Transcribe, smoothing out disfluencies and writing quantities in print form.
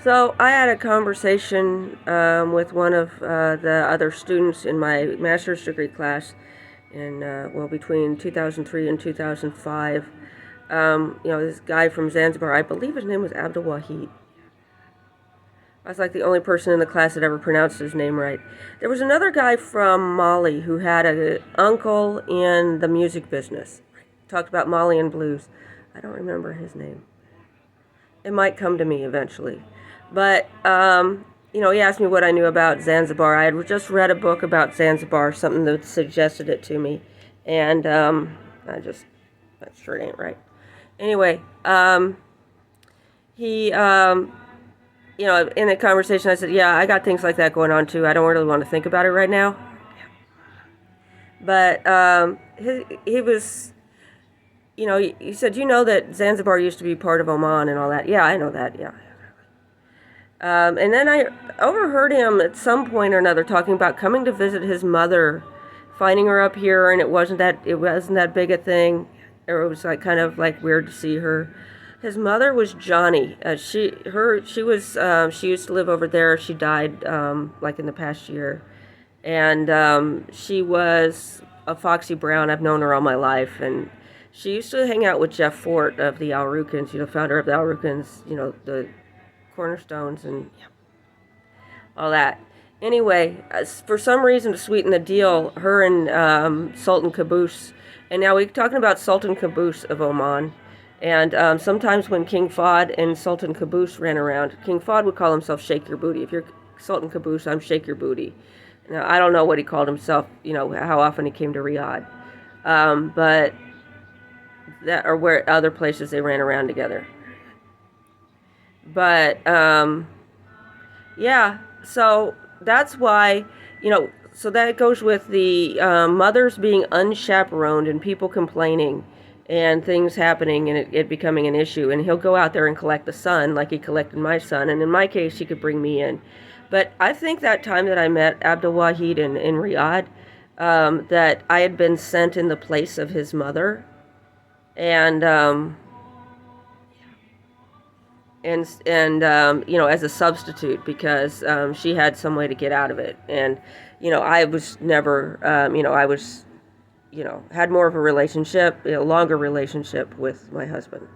So I had a conversation with one of the other students in my master's degree class between 2003 and 2005. This guy from Zanzibar, I believe his name was Abdul Wahid. I was like the only person in the class that ever pronounced his name right. There was another guy from Mali who had an uncle in the music business. Talked about Malian blues. I don't remember his name. It might come to me eventually. But, he asked me what I knew about Zanzibar. I had just read a book about Zanzibar, something that suggested it to me. And that sure ain't right. Anyway, he, in a conversation, I said, yeah, I got things like that going on too. I don't really want to think about it right now. But he was, he said, that Zanzibar used to be part of Oman and all that. Yeah, I know that, yeah. And then I overheard him at some point or another talking about coming to visit his mother, finding her up here, and it wasn't that big a thing, or it was like kind of like weird to see her. His mother was Johnny. She used to live over there. She died like in the past year, and she was a foxy brown. I've known her all my life, and she used to hang out with Jeff Fort of the Al Rukns, founder of the Al Rukns, the Cornerstones and all that. Anyway, for some reason to sweeten the deal, her and Sultan Caboose, and now we're talking about Sultan Caboose of Oman, and sometimes when King Fahd and Sultan Caboose ran around, King Fahd would call himself Shake Your Booty. If you're Sultan Caboose, I'm Shake Your Booty. Now, I don't know what he called himself, how often he came to Riyadh, but that, or where other places they ran around together. But, so that's why, so that goes with the mothers being unchaperoned and people complaining and things happening and it becoming an issue. And he'll go out there and collect the son like he collected my son. And in my case, he could bring me in. But I think that time that I met Abdul Wahid in Riyadh, that I had been sent in the place of his mother. And as a substitute because she had some way to get out of it. And, I was never, had more of a relationship, a longer relationship with my husband.